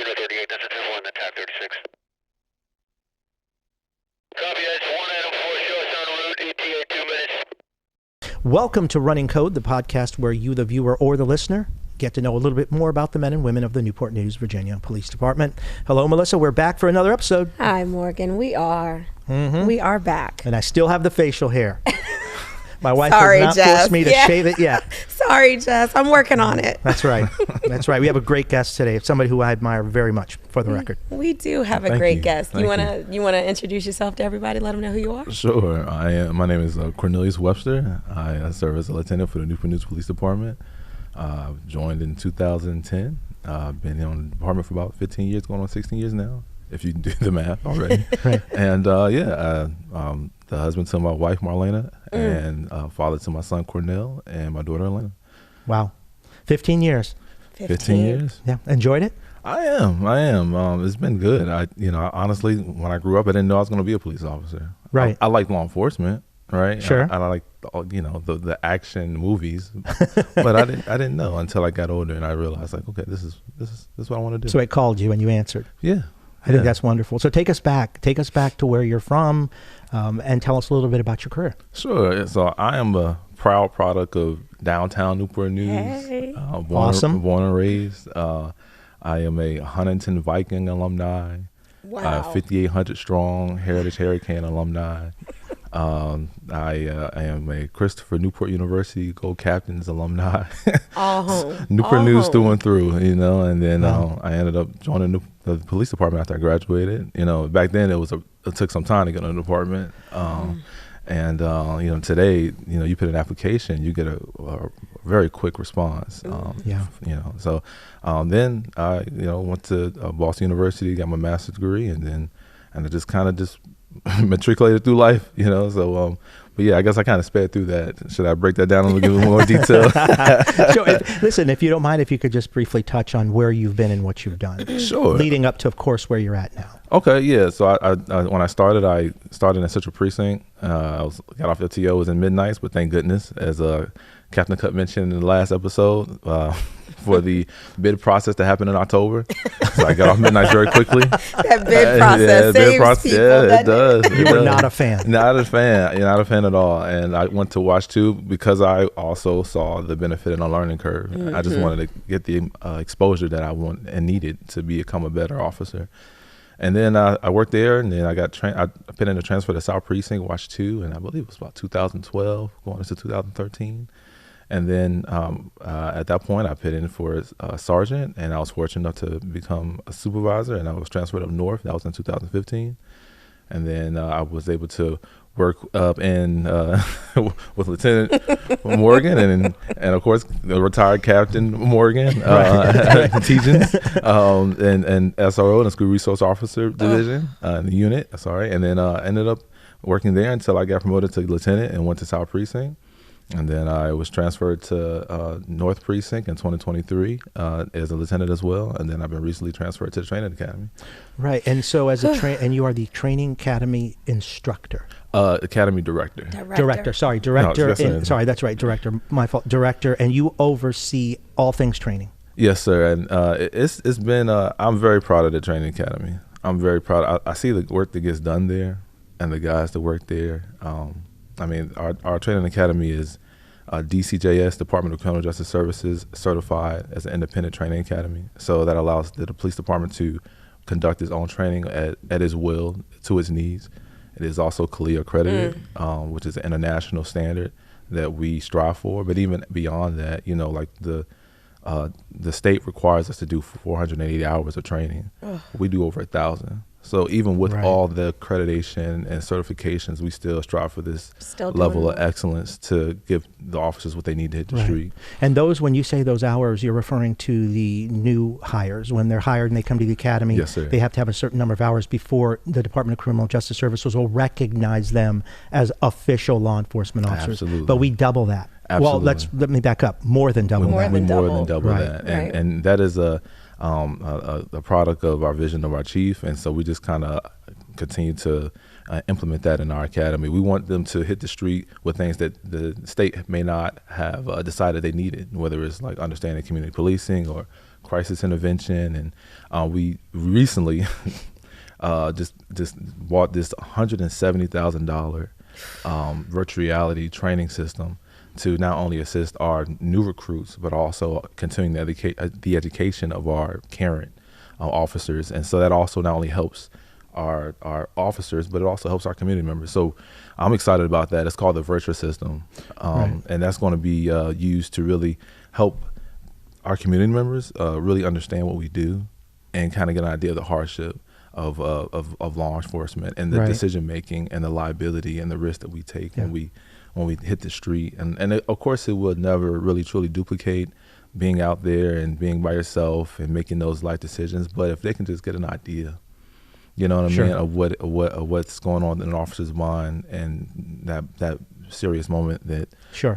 Unit 38, that's a 2-1, the TAC 36. Copy, that's 1 Adam 4, show us en route, ETA 2 minutes. Welcome to Running Code, the podcast where you, the viewer or the listener, get to know a little bit more about the men and women of the Newport News, Virginia Police Department. Hello, Melissa. We're back for another episode. Hi, Morgan. We are. We are back. And I still have the facial hair. My wife Sorry, has not Jess. forced me to shave it yet. Sorry, Jess. I'm working on it. That's right. That's right. We have a great guest today. Somebody who I admire very much, for the record. We do have a great guest. You wanna introduce yourself to everybody? Let them know who you are. Sure. My name is Cornelius Webster. I serve as a lieutenant for the Newport News Police Department. Joined in 2010. Been in the department for about 15 years, going on 16 years now, if you do the math already. Right. And the husband to my wife, Marlena, and father to my son, Cornell, and my daughter, Elena. Wow. 15 years. 15 years. Yeah. Enjoyed it? I am. It's been good. I honestly, when I grew up, I didn't know I was going to be a police officer. Right. I like law enforcement. Right. Sure. I like, the action movies, but I didn't know until I got older and I realized, like, okay, this is what I want to do. So it called you and you answered. Yeah. I think that's wonderful. So take us back to where you're from, and tell us a little bit about your career. Sure. So I am a proud product of downtown Newport News. Hey. Awesome. Born and raised. I am a Huntington Viking alumni. Wow. 5,800 strong Heritage Hurricane alumni. I am a Christopher Newport University Gold Captains alumni. Newport News through and through, and then I ended up joining the police department after I graduated. Back then it took some time to get in the department. And today, you put an application, you get a very quick response. So then I went to Boston University, got my master's degree, and I just kind of matriculated through life, but yeah, I guess I kind of sped through that. Should I break that down a little bit more detail? Sure. Listen, if you don't mind, if you could just briefly touch on where you've been and what you've done. Sure. Leading up to, of course, where you're at now. Okay, yeah. So I when I started in Central Precinct. Got off LTO, was in Midnights, but thank goodness, as Captain Cut mentioned in the last episode, for the bid process that happened in October. So I got off Midnights very quickly. That bid process saves people. Yeah, it does. You were not a fan. Not a fan. You're not a fan at all. And I went to watch too because I also saw the benefit in a learning curve. I just wanted to get the exposure that I want and needed to become a better officer. And then I worked there, and then I got I put in a transfer to South Precinct, Watch 2, and I believe it was about 2012, going into 2013. And then at that point, I put in for a sergeant, and I was fortunate enough to become a supervisor, and I was transferred up north. That was in 2015. And then I was able to work up in with Lieutenant Morgan and of course the retired Captain Morgan Tegens, and SRO, the School Resource Officer Division, the unit. Sorry, and then ended up working there until I got promoted to lieutenant and went to South Precinct. And then I was transferred to North Precinct in 2023 as a lieutenant as well. And then I've been recently transferred to the training academy. Right. And so as and you are the training academy instructor. Academy director. Director. Sorry, director. Sorry, that's right. Director. My fault. Director. And you oversee all things training. Yes, sir. And it's been, I'm very proud of the training academy. I'm very proud. I see the work that gets done there and the guys that work there. Our training academy is DCJS, Department of Criminal Justice Services, certified as an independent training academy. So that allows the police department to conduct its own training at its will, to its needs. It is also CALIA accredited, which is an international standard that we strive for. But even beyond that, the state requires us to do 480 hours of training. We do over 1,000. So even with all the accreditation and certifications, we still strive for this level of excellence to give the officers what they need to hit the street. And those, when you say those hours, you're referring to the new hires. When they're hired and they come to the academy, yes, sir, they have to have a certain number of hours before the Department of Criminal Justice Services will recognize them as official law enforcement officers. Absolutely. But we double that. Absolutely. Well, let me back up. More than double that. More than double that. And that is a product of our vision of our chief, and so we just kind of continue to implement that in our academy. We want them to hit the street with things that the state may not have decided they needed, whether it's like understanding community policing or crisis intervention. And we recently just bought this $170,000 virtual reality training system to not only assist our new recruits, but also continuing the education of our current officers. And so that also not only helps our officers, but it also helps our community members. So I'm excited about that. It's called the virtual system. And that's going to be used to really help our community members really understand what we do and kind of get an idea of the hardship of law enforcement and the decision making and the liability and the risk that we take when we hit the street. And of course, it will never really truly duplicate being out there and being by yourself and making those life decisions. But if they can just get an idea, you know what I mean, of what's going on in an officer's mind and that serious moment, that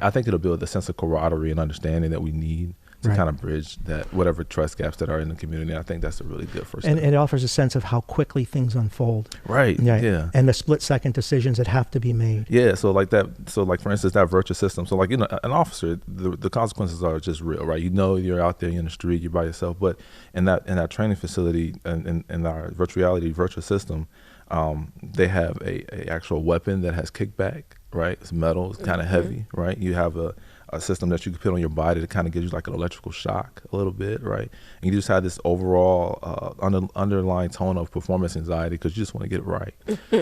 I think it'll build a sense of camaraderie and understanding that we need to kind of bridge that whatever trust gaps that are in the community. I think that's a really good first step. And it offers a sense of how quickly things unfold. Right. Yeah. And the split-second decisions that have to be made. Yeah. So like that. So like for instance, that virtual system. So like an officer, the consequences are just real, right? You know, you're out there in the street, you're by yourself. But in that training facility and in our virtual system, they have a actual weapon that has kickback. Right. It's metal. It's kind of heavy. Right. You have a system that you can put on your body to kind of give you like an electrical shock a little bit, right? And you just have this overall underlying tone of performance anxiety because you just want to get it right.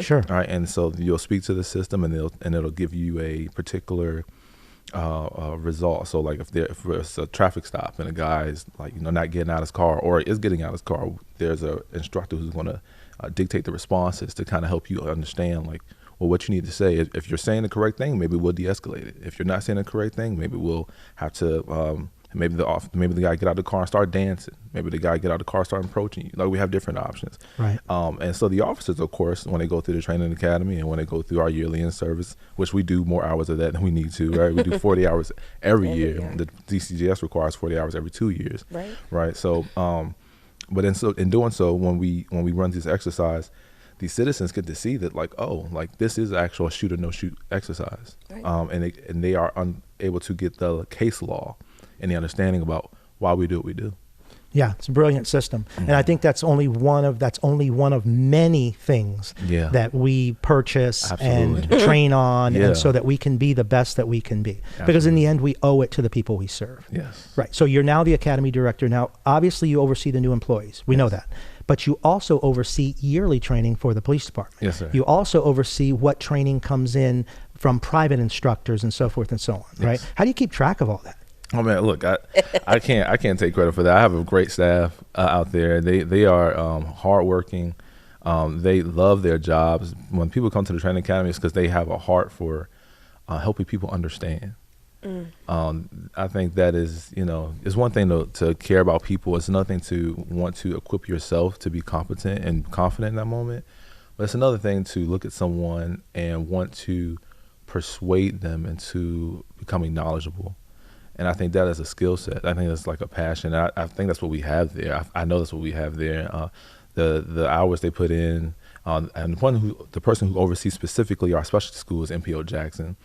Sure. All right, and so you'll speak to the system and it'll give you a particular result. So like if it's a traffic stop and a guy is like not getting out of his car or is getting out of his car, there's an instructor who's going to dictate the responses to kind of help you understand like, well, what you need to say. If you're saying the correct thing, maybe we'll de-escalate it. If you're not saying the correct thing, maybe we'll have to, maybe the guy get out of the car and start dancing. Maybe the guy get out of the car and start approaching you. Like we have different options. Right. And so the officers, of course, when they go through the training academy and when they go through our yearly in-service, which we do more hours of that than we need to, right? We do 40 hours every year. The DCGS requires 40 hours every 2 years. Right. Right. So, but in doing so, when we run this exercise, these citizens get to see that like, oh, like this is actual shoot or no shoot exercise. Right. And they are able to get the case law and the understanding about why we do what we do. Yeah, it's a brilliant system. And I think that's only one of many things that we purchase and train on and so that we can be the best that we can be. Absolutely. Because in the end, we owe it to the people we serve. Yes. Right. So you're now the academy director. Now, obviously you oversee the new employees. We know that. But you also oversee yearly training for the police department. Yes, sir. You also oversee what training comes in from private instructors and so forth and so on, right? How do you keep track of all that? Oh man, look, I can't take credit for that. I have a great staff out there. They are hardworking. They love their jobs. When people come to the training academy, it's because they have a heart for helping people understand. I think that is, it's one thing to care about people. It's another thing to want to equip yourself to be competent and confident in that moment. But it's another thing to look at someone and want to persuade them into becoming knowledgeable. And I think that is a skill set. I think that's like a passion. I think that's what we have there. I know that's what we have there. The hours they put in, and the person who oversees specifically our specialty school is MPO Jackson.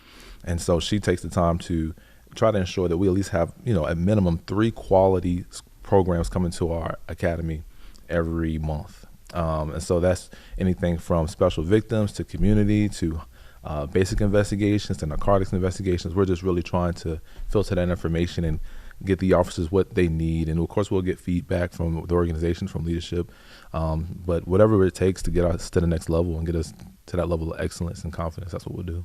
And so she takes the time to try to ensure that we at least have, at minimum 3 quality programs coming to our academy every month. And so that's anything from special victims to community to basic investigations to narcotics investigations. We're just really trying to filter that information and get the officers what they need. And of course, we'll get feedback from the organization, from leadership. But whatever it takes to get us to the next level and get us to that level of excellence and confidence, that's what we'll do.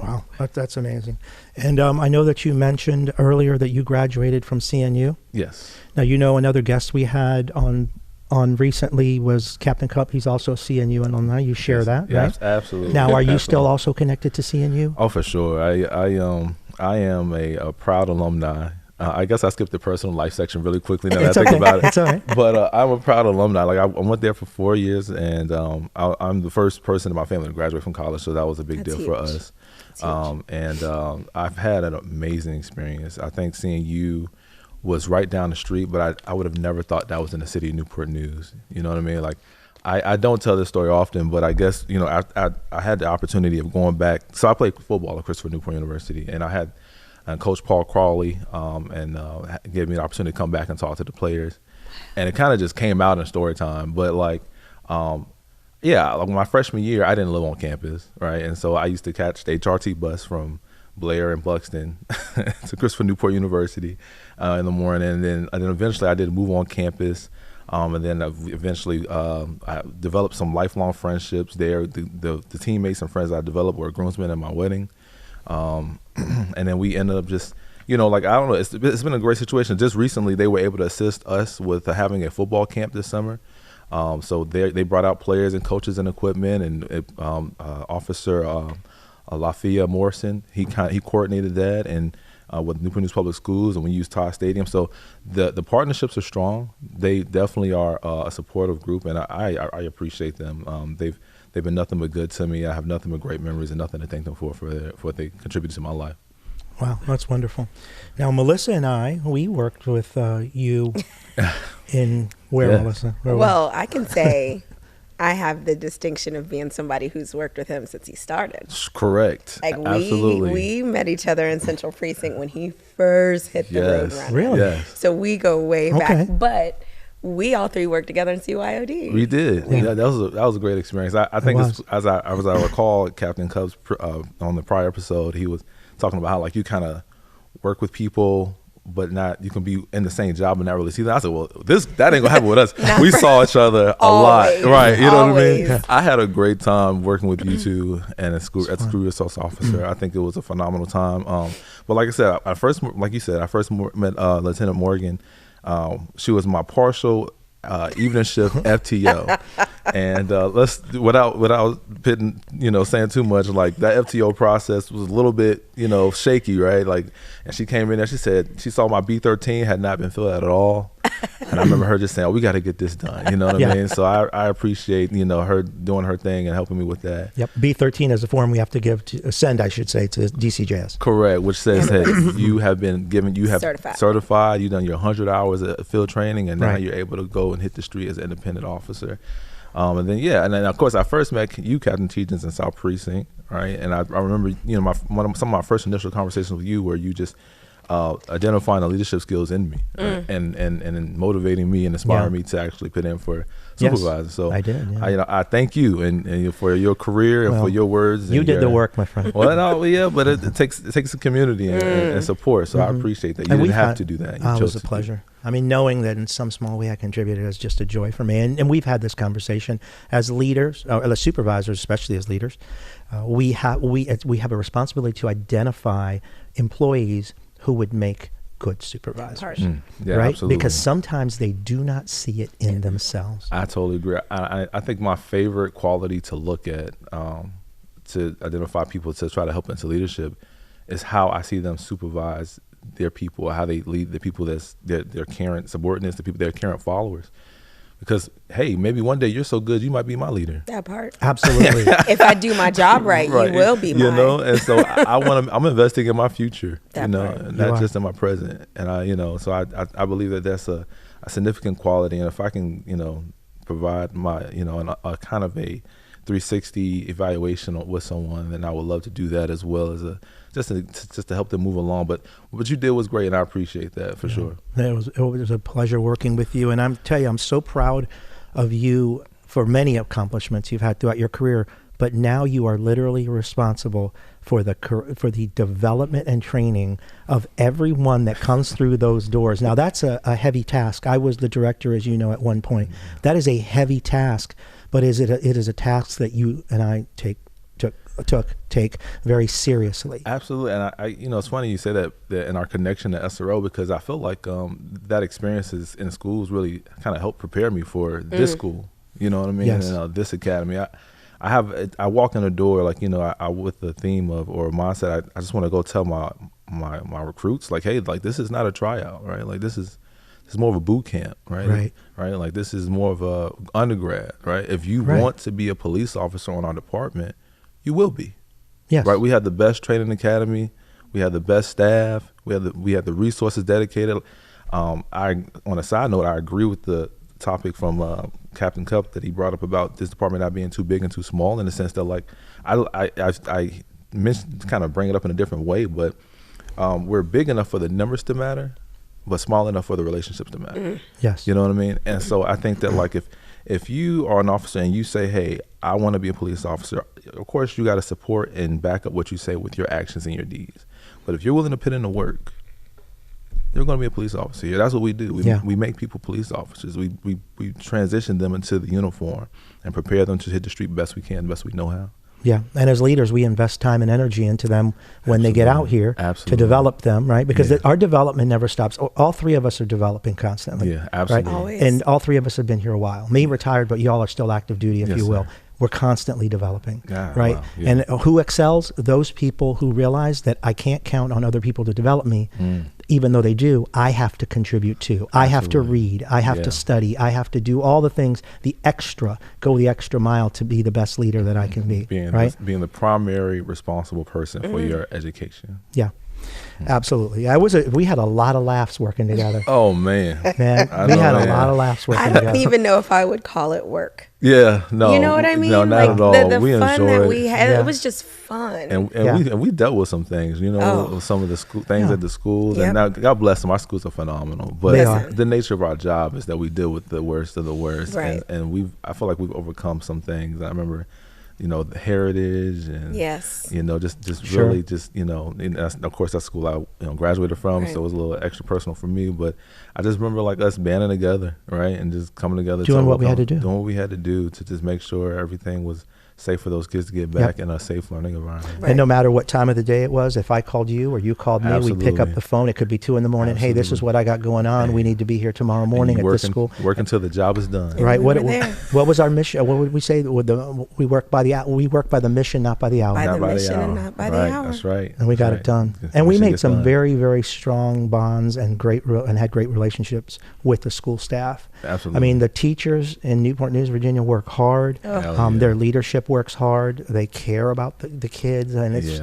Wow, that's amazing. And I know that you mentioned earlier that you graduated from CNU. Yes. Now, another guest we had on recently was Captain Cup. He's also a CNU alumni. You share that, yeah, right? Absolutely. Now, are you still also connected to CNU? Oh, for sure. I am a proud alumni. I guess I skipped the personal life section really quickly now that I think about it. It's all right. But I'm a proud alumni. Like I went there for 4 years, and I'm the first person in my family to graduate from college, so that was a big deal for us. I've had an amazing experience. I think CNU was right down the street, but I would have never thought that was in the city of Newport News. You know what I mean? Like I don't tell this story often, but I guess, you know, I had the opportunity of going back. So I played football at Christopher Newport University, and I had Coach Paul Crawley gave me the opportunity to come back and talk to the players. And it kind of just came out in story time. But like my freshman year, I didn't live on campus, right? And so I used to catch the HRT bus from Blair and Buxton to Christopher Newport University in the morning. And then eventually I did move on campus. And then eventually I developed some lifelong friendships there. The teammates and friends I developed were groomsmen at my wedding. And then we ended up just, you know, like, I don't know, it's been a great situation. Just recently they were able to assist us with having a football camp this summer. So they brought out players and coaches and equipment, and Officer Lafayette Morrison, he coordinated that, and with Newport News Public Schools, and we use Todd Stadium. So the partnerships are strong. They definitely are a supportive group, and I appreciate them. They've been nothing but good to me. I have nothing but great memories and nothing to thank them for what they contributed to my life. Wow, that's wonderful. Now, Melissa and I, we worked with you in where, yeah. Melissa? Well, I can say I have the distinction of being somebody who's worked with him since he started. Correct. Like Absolutely. we met each other in Central Precinct when he first hit the road running. Really? Yes. So we go way back. But we all three worked together in CYOD. We did. Yeah. That was a great experience. I think as I recall, Captain Cubs on the prior episode, he was talking about how, like, you kind of work with people, but you can be in the same job and not really see that. I said, well, that ain't gonna happen with us. We saw each other a lot, right? You know what I mean? I had a great time working with you two and as school resource officer. I think it was a phenomenal time. But like I said, I first met Lieutenant Morgan. She was my partial evening shift FTO, and without saying too much, like, that FTO process was a little bit shaky, right? Like, and she came in there, she said she saw my B13 had not been filled out at all, and I remember her just saying, "Oh, we got to get this done," you know what I mean? So I appreciate her doing her thing and helping me with that. Yep, B13 is a form we have to send, I should say, to DCJS. Correct, which says, hey, you have been certified, you've done your 100 hours of field training, and now you're able to go and hit the street as an independent officer. And then of course I first met you, Captain Teachins, in South Precinct, right? And I remember some of my first initial conversations with you where you just identifying the leadership skills in me, right? and motivating me and inspiring me to actually put in for supervisor. Yes, so I did. Yeah. I thank you and for your career and for your words. You did the work, my friend. Well, but it takes a community and support. So I appreciate that. You didn't have to do that. It was a pleasure. I mean, knowing that in some small way I contributed is just a joy for me. And we've had this conversation as leaders, or as supervisors, especially as leaders. We have a responsibility to identify employees who would make good supervisors, right? Absolutely. Because sometimes they do not see it in themselves. I totally agree. I think my favorite quality to look at, to identify people to try to help into leadership, is how I see them supervise their people, how they lead the people that's their current subordinates, the people, their current followers. Because, hey, maybe one day you're so good you might be my leader. That part. Absolutely. If I do my job right, you will be mine. And so I'm investing in my future, not just in my present. And so I believe that that's a significant quality. And if I can, provide my, a kind of a 360 evaluation with someone, then I would love to do that, as well as just to help them move along. But what you did was great, and I appreciate that for sure. It was a pleasure working with you, and I'm so proud of you for many accomplishments you've had throughout your career. But now you are literally responsible for the development and training of everyone that comes through those doors. Now that's a heavy task. I was the director, as you know, at one point. That is a heavy task, but it is a task that you and I take very seriously. Absolutely. And I it's funny you say that in our connection to SRO, because I feel like that experiences in schools really kind of helped prepare me for this school. You know what I mean? Yes. And this academy. I walk in the door, like, I with the theme of, or mindset, I just want to go tell my recruits, like, hey, like, this is not a tryout, right? Like, this is more of a boot camp, right? Right. Like, this is more of a undergrad, right? If you want to be a police officer on our department, you will be. Yes. Right. We had the best training academy. We had the best staff. We had the resources dedicated. On a side note, I agree with the topic from Captain Cup that he brought up about this department not being too big and too small, in the sense that like I mentioned, kind of bring it up in a different way, but we're big enough for the numbers to matter, but small enough for the relationships to matter. Yes. You know what I mean? And so I think that like if you are an officer and you say, hey, I want to be a police officer, of course you got to support and back up what you say with your actions and your deeds. But if you're willing to put in the work, you're going to be a police officer. That's what we do. We make people police officers. We transition them into the uniform and prepare them to hit the street best we can, best we know how. Yeah, and as leaders, we invest time and energy into them when they get out here to develop them, right? Because our development never stops. All three of us are developing constantly. Yeah, absolutely. Right? Always. And all three of us have been here a while. Me retired, but y'all are still active duty, if you will. Sir. We're constantly developing, right? Wow, yeah. And who excels? Those people who realize that I can't count on other people to develop me. Even though they do, I have to contribute too. I have to read. I have to study. I have to do all the things, go the extra mile to be the best leader that I can be, right? Being the primary responsible person for your education. Yeah. Absolutely. We had a lot of laughs working together. Oh man. We had a lot of laughs working together. I don't even know if I would call it work. Yeah, no. You know what I mean? No, not like at all. The we fun enjoyed that we had, it was just fun. And we dealt with some things, with some of the things at the schools. And now, God bless them, our schools are phenomenal. But the nature of our job is that we deal with the worst of the worst. Right. And I feel like we've overcome some things. I remember, the heritage and really and that's, of course, that's school I graduated from, so it was a little extra personal for me. But I just remember like us banding together, right, and just coming together, doing what we had to do to just make sure everything was safe for those kids to get back in a safe learning environment. And no matter what time of the day it was, if I called you or you called me, we'd pick up the phone. It could be 2 a.m. Hey, this is what I got going on. We need to be here tomorrow morning at this school. Work until the job is done. Right. What was our mission? What would we say? We work by the mission, not by the hour. By the mission and not by the hour. That's right. And we got it done. And we made some very, very strong bonds and had great relationships with the school staff. Absolutely. I mean, the teachers in Newport News, Virginia work hard. Their leadership works hard. They care about the kids, and it's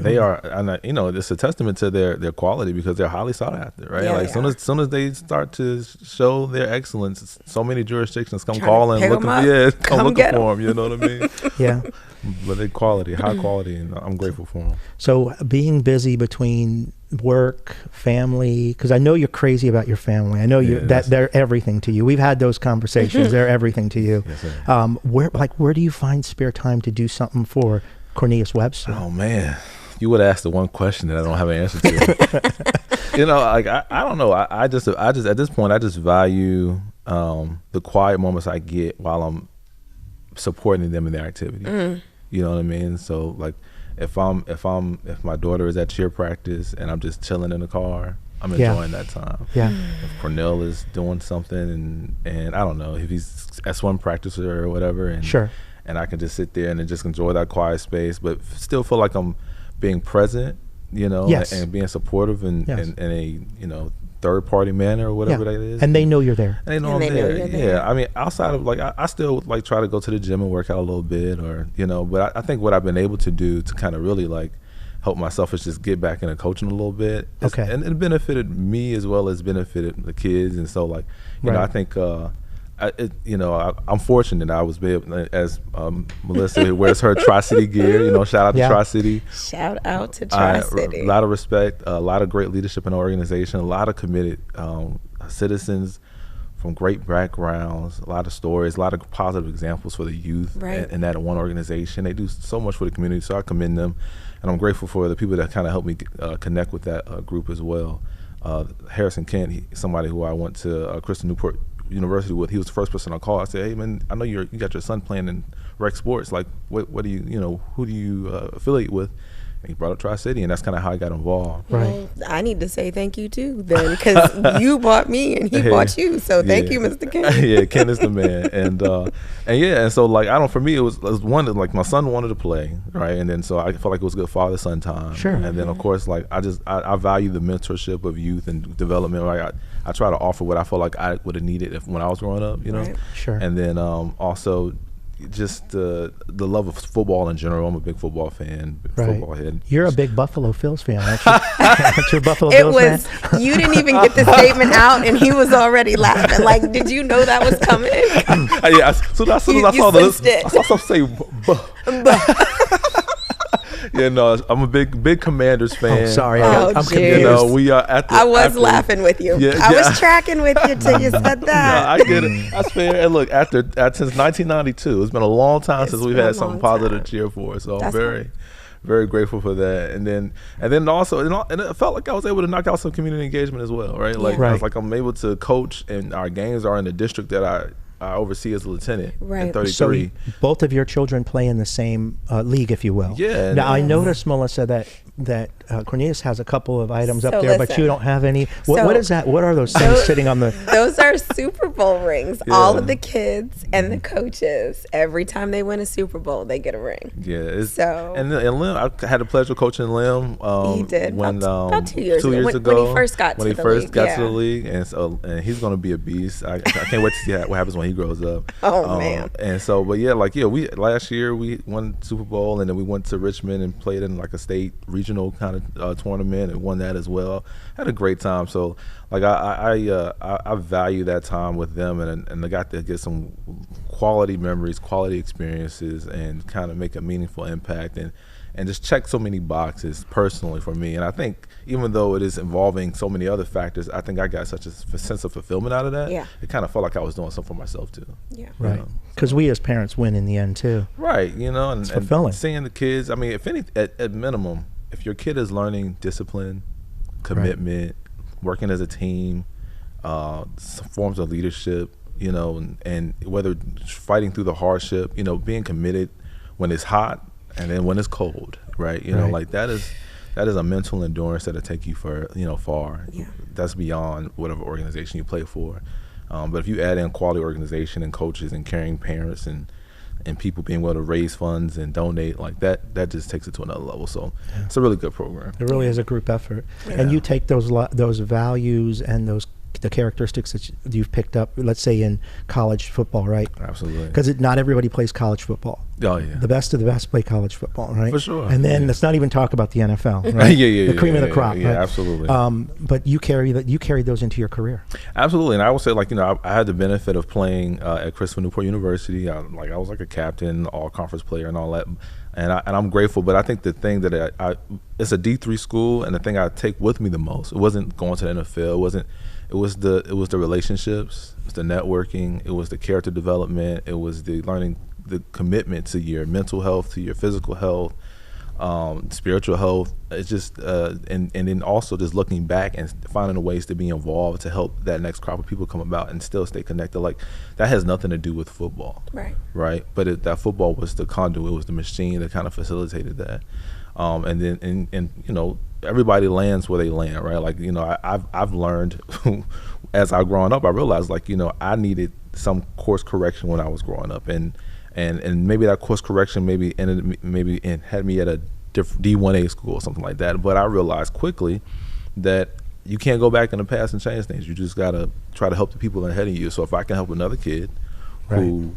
they are. And it's a testament to their quality, because they're highly sought after, right? Yeah, soon as they start to show their excellence, so many jurisdictions come calling, looking for them. You know what I mean? Yeah. But they're high quality, and I'm grateful for them. So being busy between work, family, because I know you're crazy about your family. I know that they're everything to you. We've had those conversations. They're everything to you. Yes, sir. Where do you find spare time to do something for Cornelius Webster? Oh man, you would ask the one question that I don't have an answer to. I don't know. I just at this point I just value the quiet moments I get while I'm supporting them in their activities. You know what I mean? So like, if my daughter is at cheer practice and I'm just chilling in the car, I'm enjoying that time. Yeah. If Cornell is doing something and I don't know, if he's S1 practicer or whatever, and I can just sit there and just enjoy that quiet space, but still feel like I'm being present, and being supportive in a third party manner or whatever that is. And they know you're there. And they know I'm there. Yeah. I mean, outside of I still try to go to the gym and work out a little bit, or but I think what I've been able to do to kind of really help myself is just get back into coaching a little bit. And it benefited me as well as benefited the kids. And so I think I'm fortunate I was able, as Melissa wears her Tri-City gear, shout out to Tri-City. Shout out to Tri-City. A lot of respect, a lot of great leadership in the organization, a lot of committed citizens from great backgrounds, a lot of stories, a lot of positive examples for the youth in that one organization. They do so much for the community, so I commend them. And I'm grateful for the people that kind of helped me connect with that group as well. Harrison Kent, somebody who I went to Christian Newport University with, he was the first person I called. I said, hey man, I know you got your son playing in rec sports. Like, what do you, who do you affiliate with? And he brought up Tri-City, and that's kind of how I got involved. Right. Well, I need to say thank you too, then, because you bought me and he bought you. So thank you, Mr. Ken. Yeah, Ken is the man, and so for me it was one that my son wanted to play, right, and then so I felt like it was good father-son time. Sure. And then of course I value the mentorship of youth and development. Right, I try to offer what I felt like I would have needed when I was growing up, Right. Sure. And then also, just the love of football in general. I'm a big football fan, football head. You're a big Buffalo Bills fan, aren't you? Aren't you a Buffalo Bills fan? You didn't even get the statement out, and he was already laughing. Like, did you know that was coming? Yeah, as soon as I saw I saw something say. Yeah, no, I'm a big Commanders fan. Oh, sorry, I'm confused. you know, we are at the. I was laughing with you. Yeah, I was tracking with you till you said that. No, I get it. That's fair. And look, since 1992, it's been a long time since we've had something positive to cheer for. So I'm very grateful for that. And then also, and it felt like I was able to knock out some community engagement as well, right? Like I was like, I'm able to coach, and our games are in the district that I oversee as a lieutenant in 33. So both of your children play in the same league, if you will. Yeah. Now, I noticed, Melissa, that Cornelius has a couple of items up there, but you don't have any. What is that? What are those things sitting on the? Those are Super Bowl rings. Yeah. All of the kids and the coaches, every time they win a Super Bowl, they get a ring. Yeah. And Lim, I had the pleasure of coaching Lim. He did about 2 years ago. When he first got to the league. And he's going to be a beast. I can't wait to see what happens when he grows up. Oh man! And so, but yeah, we last year we won Super Bowl, and then we went to Richmond and played in like a state regional kind of tournament and won that as well. Had a great time. So like I value that time with them, and I got to get some quality memories, quality experiences, and kind of make a meaningful impact and just check so many boxes personally for me. And I think even though it is involving so many other factors, I think I got such a sense of fulfillment out of that. Yeah. It kind of felt like I was doing something for myself too. Yeah. Right. Because we as parents win in the end too. Right. And it's fulfilling. And seeing the kids, I mean, if any, at minimum, if your kid is learning discipline, commitment, working as a team, some forms of leadership, and whether fighting through the hardship, being committed when it's hot, and then when it's cold, right? Like that is a mental endurance that'll take you far. Yeah. That's beyond whatever organization you play for. But if you add in quality organization and coaches and caring parents and people being able to raise funds and donate, like that just takes it to another level. So it's a really good program. It really is a group effort. Yeah. And you take those values and the characteristics that you've picked up, let's say in college football, right? Absolutely. Because not everybody plays college football. Oh yeah. The best of the best play college football, right? For sure. And then let's not even talk about the NFL, right? The cream of the crop. Yeah, right? Absolutely. But you carried those into your career. Absolutely. And I would say, I had the benefit of playing at Newport University. I was like a captain, all conference player, and all that. And I'm grateful. But I think the thing that it's a D3 school, and the thing I take with me the most, it wasn't going to the NFL. It was the relationships, it was the networking, it was the character development, it was the learning, the commitment to your mental health, to your physical health, spiritual health. It's just and then also just looking back and finding ways to be involved to help that next crop of people come about and still stay connected. Like that has nothing to do with football, right? But that football was the conduit, it was the machine that kind of facilitated that. And then everybody lands where they land, right? Like, I've learned as I've grown up, I realized I needed some course correction when I was growing up, and maybe that course correction maybe had me at a D1A school or something like that. But I realized quickly that you can't go back in the past and change things. You just gotta try to help the people ahead of you. So if I can help another kid who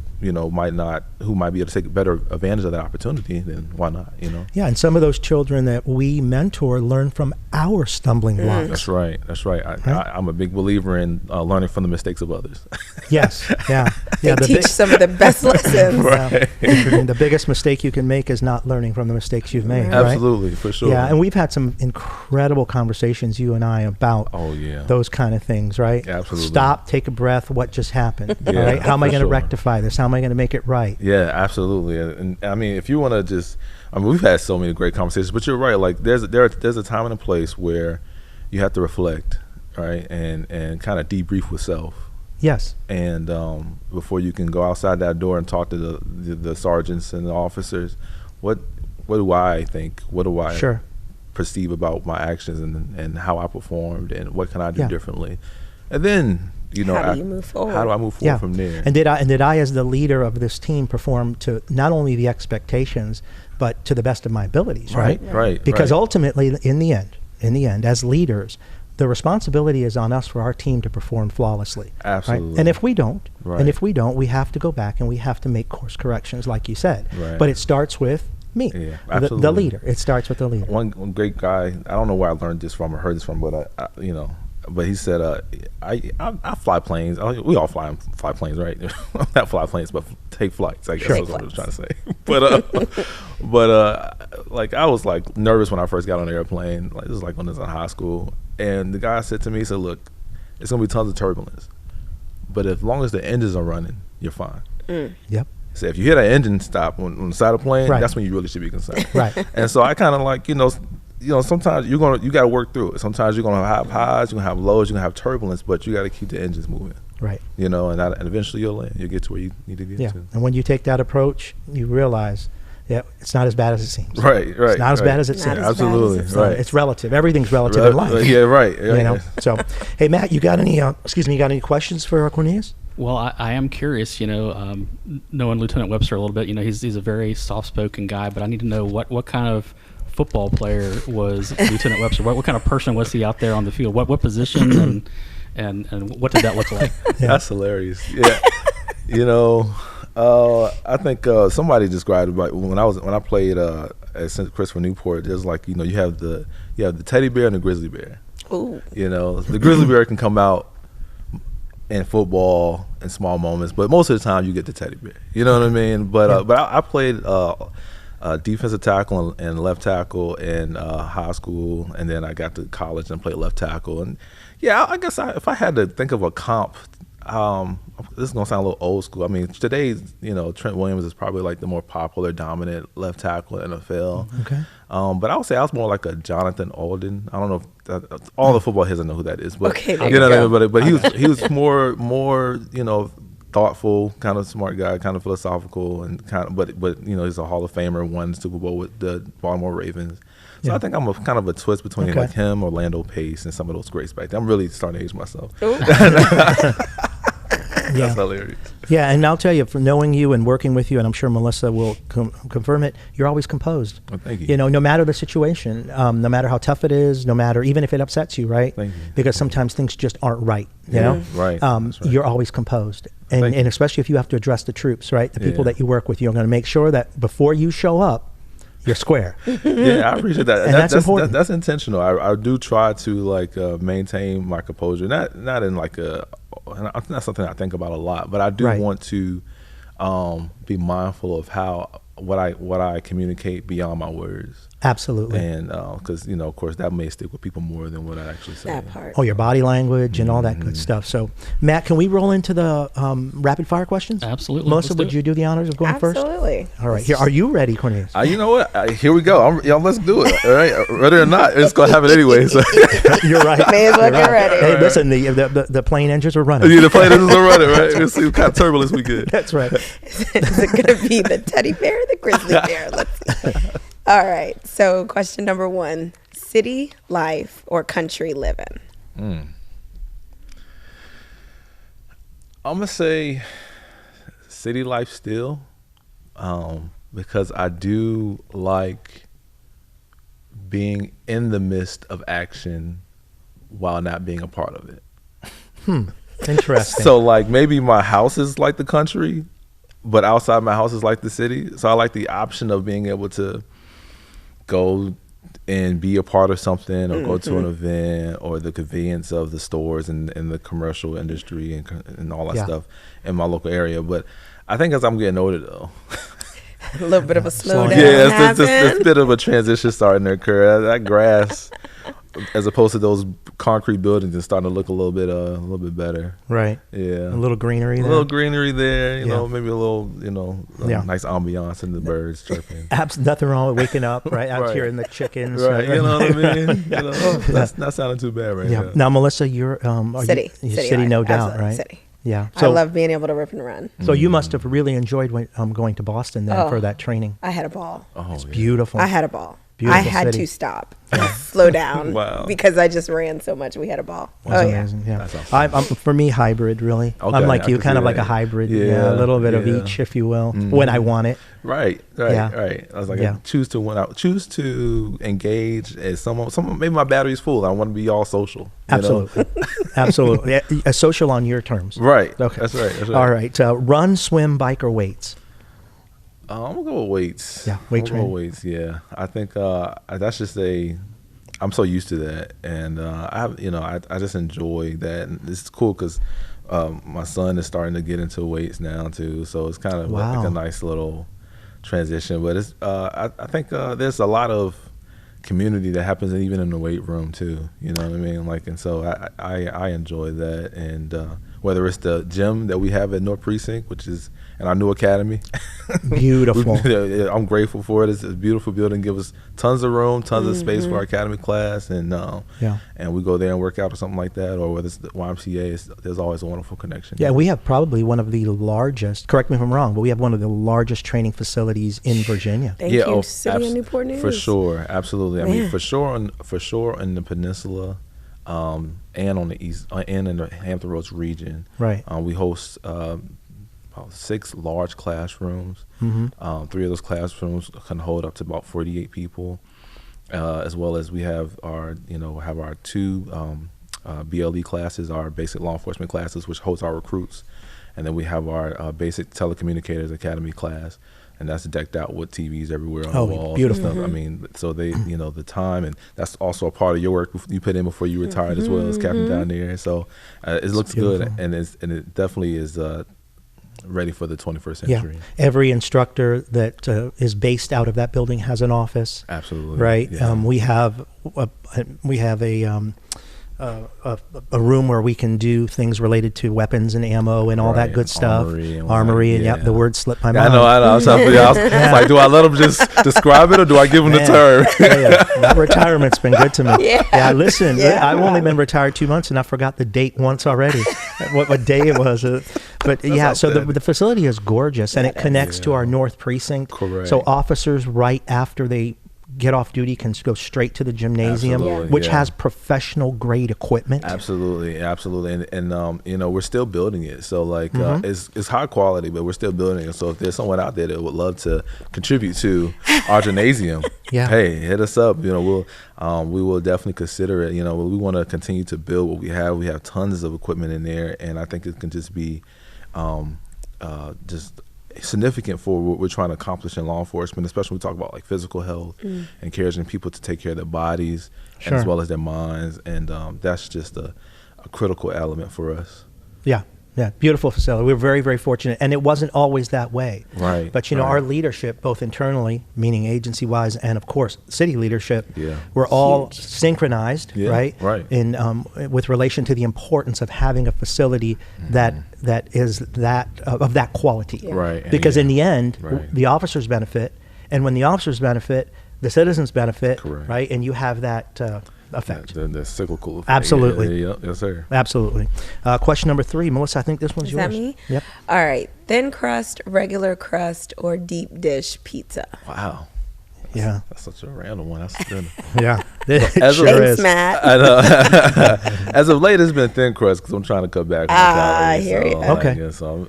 might be able to take better advantage of that opportunity, then why not? Yeah, and some of those children that we mentor learn from our stumbling blocks. That's right. I'm a big believer in learning from the mistakes of others. Yes, yeah. They teach some of the best lessons. Right. And the biggest mistake you can make is not learning from the mistakes you've made. Right? Absolutely, for sure. Yeah, and we've had some incredible conversations, you and I, about those kind of things, right? Absolutely. Stop, take a breath. What just happened? Right? How am I going to rectify this? How am I going to make it right? Yeah, absolutely. And I mean, if you want to we've had so many great conversations, but you're right. Like there's a time and a place where you have to reflect, right? And kind of debrief with self. Yes. And before you can go outside that door and talk to the sergeants and the officers, what do I think? What do I perceive about my actions and how I performed, and what can I do differently? And then how do you move forward? How do I move forward from there? And did I, as the leader of this team, perform to not only the expectations, but to the best of my abilities, right? Right. Because ultimately, in the end, as leaders, the responsibility is on us for our team to perform flawlessly. Absolutely. Right? And if we don't, Right. we have to go back and we have to make course corrections, like you said. Right. But it starts with me, the leader. It starts with the leader. One great guy, I don't know where I learned this from or heard this from, but but he said, I fly planes. We all fly planes, right? Not fly planes, but take flights. I guess that's what I was trying to say. But like I was like nervous when I first got on the airplane. Like this was like when I was in high school, and the guy said to me, he said, "Look, it's gonna be tons of turbulence, but as long as the engines are running, you're fine." Yep. So if you hear that engine stop on the side of the plane, Right. that's when you really should be concerned. Right. And so I kind of like, sometimes you got to work through it. Sometimes you're gonna have highs, you're gonna have lows, you're gonna have turbulence, but you got to keep the engines moving. Right. And eventually you'll land. You'll get to where you need to get to. And when you take that approach, you realize, it's not as bad as it seems. Right. It's not as bad as it seems. Absolutely. Right. It's relative. Everything's relative in life. Yeah. Right. So, hey Matt, you got any questions for Cornelius? Well, I am curious, knowing Lieutenant Webster a little bit, he's a very soft-spoken guy, but I need to know what kind of football player was Lieutenant Webster? What kind of person was he out there on the field? What position and what did that look like? That's hilarious. Yeah. I think somebody described it, but when I played at St. Christopher Newport, there's like, you have the teddy bear and the grizzly bear. Ooh. The grizzly bear can come out in football in small moments, but most of the time you get the teddy bear. You know what I mean? But I played defensive tackle and left tackle in high school, and then I got to college and played left tackle. And I guess if I had to think of a comp, this is gonna sound a little old school. I mean, today, Trent Williams is probably like the more popular, dominant left tackle in the NFL. Okay. But I would say I was more like a Jonathan Alden. I don't know if all the football heads know who that is, but okay, but he was more thoughtful, kind of smart guy, kind of philosophical, and but he's a Hall of Famer, won the Super Bowl with the Baltimore Ravens. So I think I'm a kind of a twist between like him, Orlando Pace, and some of those greats back then. I'm really starting to age myself. That's hilarious. Yeah, and I'll tell you, from knowing you and working with you, and I'm sure Melissa will confirm it, you're always composed. Well, thank you. No matter the situation, no matter how tough it is, even if it upsets you, right? Thank you. Because sometimes things just aren't right, you know? Right. That's right. You're always composed. And especially if you have to address the troops, right? The people that you work with, you're going to make sure that before you show up, you're square. Yeah, I appreciate that. And that's important. That's intentional. I do try to maintain my composure. Not in like not something I think about a lot, but I do want to be mindful of what I communicate beyond my words. Absolutely. And because of course that may stick with people more than what I actually say. That part. Oh, your body language and all that good stuff. So, Matt, can we roll into the rapid fire questions? Absolutely. Melissa, would you do the honors of going first? Absolutely. All right. Here, are you ready, Cornelius? You know what? Here we go. Let's do it. All right, ready or not, it's gonna happen anyway. So. You're right. May as well get ready. Hey, listen, the plane engines are running. The plane engines are running. Right. We'll see what kind of turbulence we get. That's right. Is it going to be the teddy bear or the grizzly bear? Let's see. All right. So question number 1, city life or country living? I'm going to say city life still, because I do like being in the midst of action while not being a part of it. Interesting. So like maybe my house is like the country, but outside my house is like the city. So I like the option of being able to go and be a part of something, or go to an event, or the convenience of the stores and the commercial industry and all that stuff in my local area. But I think as I'm getting older though, A little bit of a slowdown. Yeah, it's a bit of a transition starting to occur. That grass, as opposed to those concrete buildings, is starting to look a little bit better. Right. Yeah. A little greenery there. A little greenery there. You know, maybe a little, nice ambiance and the birds chirping. Nothing wrong with waking up out here in the chickens. Right. You know what I mean? That's not sounding too bad right now. Now, Melissa, you're city. City, no doubt, Absolutely. right? City. Yeah. I love being able to rip and run. So you must have really enjoyed going to Boston then for that training. I had a ball. It's beautiful. I had a ball. Beautiful I had city. to stop, slow down, Wow. because I just ran so much. We had a ball. That's Oh amazing. Yeah. That's awesome. I'm for me, hybrid, really. Okay, I'm like I you, can kind see of like that. a hybrid. Yeah, A little bit of yeah. each, if you will, when I want it. Right. Yeah. I was like, Yeah. I choose to engage as someone. Maybe my battery's full. I want to be all social. you know? Absolutely. Absolutely. Yeah, a social on your terms. Right. Okay. That's right. All right. Run, swim, bike, or weights? I'm gonna go with weights. Yeah, weight I'm gonna go training. with weights. Yeah, I think that's just I'm so used to that, and I just enjoy that, and it's cool because my son is starting to get into weights now too, so it's kind of Wow. like a nice little transition. But it's I think there's a lot of community that happens even in the weight room too. You know what I mean? Like, and so I enjoy that, and whether it's the gym that we have at North Precinct, which is in our new academy. Beautiful. I'm grateful for it. It's a beautiful building. Give us tons of room, tons of space for our academy class, and and we go there and work out or something like that, or whether it's the YMCA. There's always a wonderful connection. Yeah, we have probably one of the largest, correct me if I'm wrong, but we have one of the largest training facilities in Virginia. Thank you, City of Newport News. For sure, absolutely. I Man. mean, for sure in the peninsula, and on the east, and in the Hampton Roads region. Right. We host about 6 large classrooms. 3 of those classrooms can hold up to about 48 people, as well as we have our 2 BLE classes, our basic law enforcement classes, which host our recruits, and then we have our basic telecommunicators academy class, and that's decked out with TVs everywhere on the walls. Beautiful. And stuff. I mean, so they, the time, and that's also a part of your work you put in before you retired as well as captain down there. So it looks good, and it definitely is ready for the 21st century. Yeah. Every instructor that is based out of that building has an office. Absolutely. Right. Yeah. We have a room where we can do things related to weapons and ammo and all that good stuff. Armory and yeah. The word slipped my mind. I know. I was trying to figure out. I was like, do I let them just describe it, or do I give them the term? That retirement's been good to me. Yeah. Listen, Yeah. I've only been retired 2 months, and I forgot the date once already. what day it was. But so the facility is gorgeous, and it connects to our North Precinct. Correct. So officers, right after they get off duty, can go straight to the gymnasium, Absolutely, which yeah. has professional grade equipment. Absolutely, and we're still building it. So it's high quality, but we're still building it. So if there's someone out there that would love to contribute to our gymnasium, hey, hit us up. We will definitely consider it. We want to continue to build what we have. We have tons of equipment in there, and I think it can just be just significant for what we're trying to accomplish in law enforcement, especially when we talk about like physical health, encouraging people to take care of their bodies and as well as their minds, and that's just a critical element for us. Yeah, beautiful facility. We're very, very fortunate, and it wasn't always that way. Right. But our leadership, both internally, meaning agency-wise, and of course city leadership, we're all synchronized, right? Right. In with relation to the importance of having a facility that is of that quality. Yeah. Right. Because in the end, Right. the officers benefit, and when the officers benefit, the citizens benefit. Correct. Right, and you have that effect. The cyclical effect. Absolutely. Yeah, yes, sir. Absolutely. Question number 3, Melissa. I think this one's Is yours. that me? Yep. All right. Thin crust, regular crust, or deep dish pizza? Wow. Yeah. That's such a random one. That's good. Yeah. It As sure a- Thanks, is. Matt. I know. As of late, it's been thin crust because I'm trying to cut back on I calories. hear so, ya. Okay. Yeah, so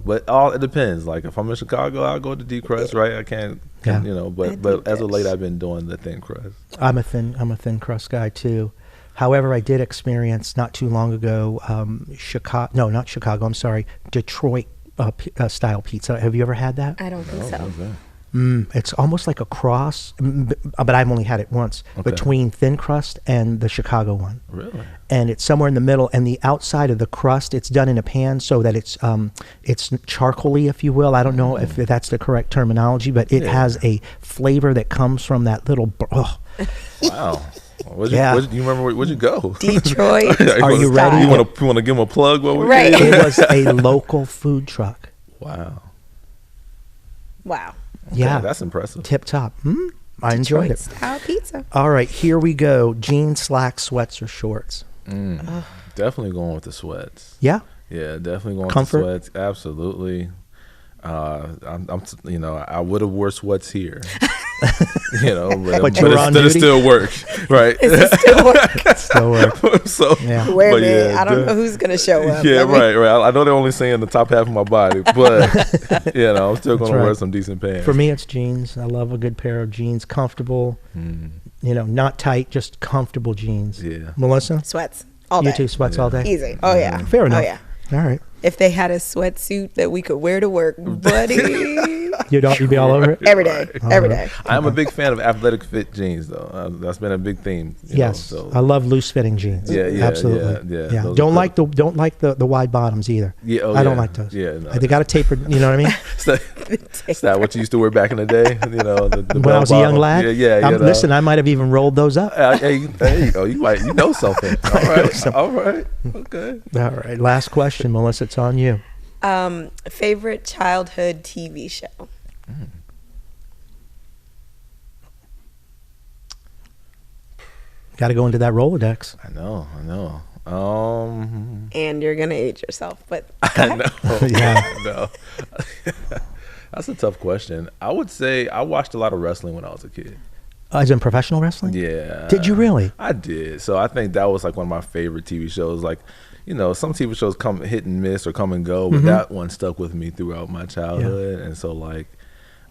but it depends. Like if I'm in Chicago, I'll go to deep crust, right? I can't, but as of late, I've been doing the thin crust. I'm a thin crust guy too. However, I did experience not too long ago Detroit style pizza. Have you ever had that? I don't think so. How's that? It's almost like a cross, but I've only had it once, between thin crust and the Chicago one. Really? And it's somewhere in the middle, and the outside of the crust, it's done in a pan so that it's charcoaly, if you will. I don't know if that's the correct terminology, but it has a flavor that comes from that little. Wow. Where'd you remember? Where'd you go? Detroit. Are you ready? You want to give them a plug? Right. It was a local food truck. Wow. Wow. Yeah, that's impressive. Tip top. I enjoyed Detroit it. style pizza. All right, here we go. Jeans, slacks, sweats, or shorts. Definitely going with the sweats. Yeah. Yeah, definitely going Comfort? with the sweats. Absolutely. You know, I would have wore sweats here. You know, but it still works, right? It still works. Still work. So, yeah. Wait a minute. I don't know who's gonna show up. Yeah, right. I know they're only seeing the top half of my body, but you know, I'm still gonna wear some decent pants. For me, it's jeans. I love a good pair of jeans, comfortable. You know, not tight, just comfortable jeans. Yeah. Melissa, Sweats all day. You too, sweats all day. Easy. Oh yeah. Fair enough. Oh yeah. All right. If they had a sweatsuit that we could wear to work, buddy. You'd be all over it? Every day. Every day. I'm a big fan of athletic fit jeans, though. That's been a big theme. Yes. You know, so. I love loose fitting jeans. Yeah, absolutely. Yeah. Don't like the wide bottoms either. Yeah, I don't like those. Yeah, no. They got to taper. You know what I mean? It's not what you used to wear back in the day. You know, the when I was a young lad. Yeah. Listen, I might have even rolled those up. Hey, there you go. You know something. All right. Okay. All right. Last question, Melissa. It's on you. Favorite childhood TV show? Got to go into that Rolodex. I know. And you're gonna age yourself, but I know. Yeah. No. That's a tough question. I would say I watched a lot of wrestling when I was a kid. As in professional wrestling? Yeah. Did you really? I did. So I think that was like one of my favorite TV shows. Like, you know, some TV shows come hit and miss or come and go, but that one stuck with me throughout my childhood. Yeah. And so like,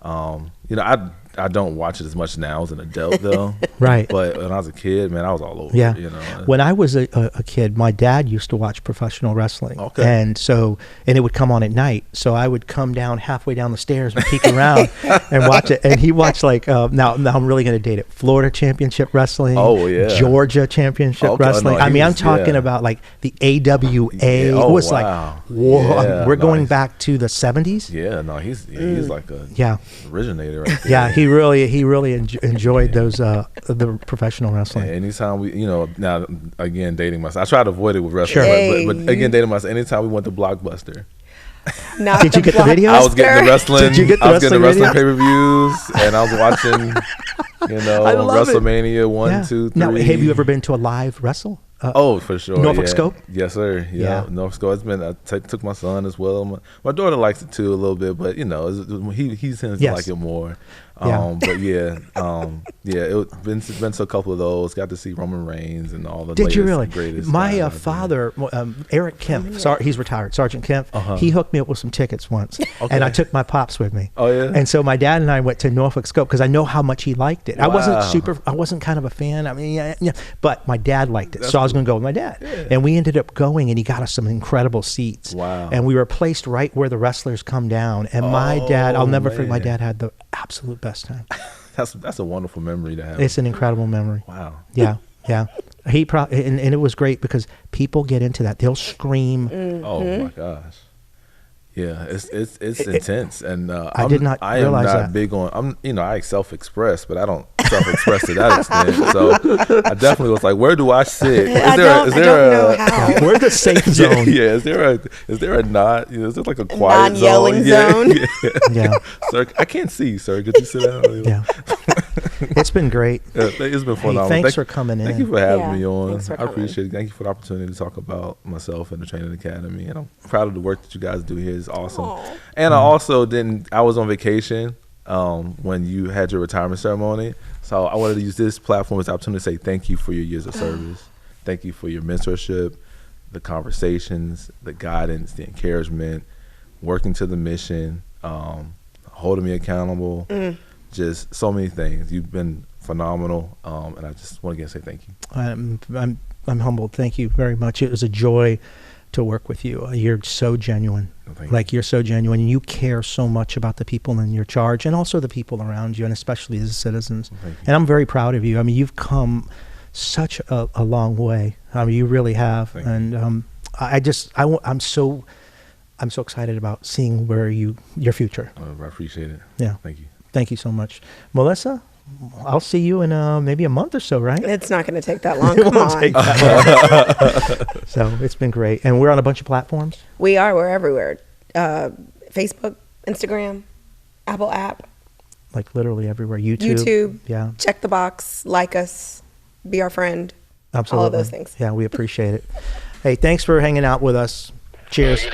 you know, I don't watch it as much now as an adult though. Right. But when I was a kid, man, I was all over yeah. it, you know. When I was a kid, my dad used to watch professional wrestling. Okay. And it would come on at night. So I would come down halfway down the stairs and peek around and watch it. And he watched like, now I'm really going to date it. Florida Championship Wrestling. Oh, yeah. Georgia Championship Wrestling. No, I'm talking about like the AWA. Yeah. Oh, it was wow. like, whoa, Yeah, we're going back to the 70s. Yeah, no, he's like a originator right there. Yeah, he really enjoyed those the professional wrestling. Yeah, anytime we, you know, now again dating myself, I try to avoid it with wrestling, Sure. but again dating myself. Anytime we went to Blockbuster, Did you get the videos? I was getting the wrestling. Did you get the I was getting the wrestling video? pay-per-views, and I was watching, you know, WrestleMania 1, 2, 3. Now, have you ever been to a live wrestle? For sure. Norfolk yeah. Scope? Yes, sir. Yeah. Norfolk Scope. It's been. I took my son as well. My daughter likes it too a little bit, but you know, he tends to like it more. But it's been to a couple of those. Got to see Roman Reigns and all the. Did you really? Greatest My father, Eric Kemp, he's retired. Sergeant Kemp. He hooked me up with some tickets once, and I took my pops with me. Oh yeah. And so my dad and I went to Norfolk Scope because I know how much he liked it. Wow. I wasn't kind of a fan. I mean, but my dad liked it, so I was going to go with my dad. Yeah. And we ended up going, and he got us some incredible seats. Wow. And we were placed right where the wrestlers come down. And my dad, I'll never forget, my dad had the absolute best time. That's a wonderful memory to have. It's an incredible memory. Wow. Yeah. He and it was great because people get into that. They'll scream. Oh my gosh. Yeah, it's intense, and I did not realize am not that. big on. I self-express, but I don't self-express to that extent. So I definitely was like, where do I sit? I don't know how. We're the safe zone. Yeah, is there a not? Is there like a quiet non-yelling zone? Yeah. Sir, I can't see. Sir, could you sit down? Yeah. It's been great. It's been phenomenal. Thanks for coming in. Thank you for having me on. Thanks for I appreciate it. Thank you for the opportunity to talk about myself and the Training Academy. And I'm proud of the work that you guys do here. It's awesome. Aww. And I also I was on vacation when you had your retirement ceremony. So I wanted to use this platform as an opportunity to say thank you for your years of service. Thank you for your mentorship, the conversations, the guidance, the encouragement, working to the mission, holding me accountable. Just so many things. You've been phenomenal, and I just want to say thank you. I'm humbled. Thank you very much. It was a joy to work with you. You're so genuine. You're so genuine. You care so much about the people in your charge and also the people around you, and especially as citizens. And I'm very proud of you. I mean, you've come such a long way. I mean, you really have. And I'm so excited about seeing where your future. I appreciate it. Yeah. Thank you. Thank you so much. Melissa, I'll see you in maybe a month or so, right? It's not going to take that long. Come on. Take that long. So it's been great. And we're on a bunch of platforms? We are. We're everywhere. Facebook, Instagram, Apple app. Like literally everywhere. YouTube. Yeah. Check the box. Like us. Be our friend. Absolutely. All of those things. Yeah, we appreciate it. Hey, thanks for hanging out with us. Cheers.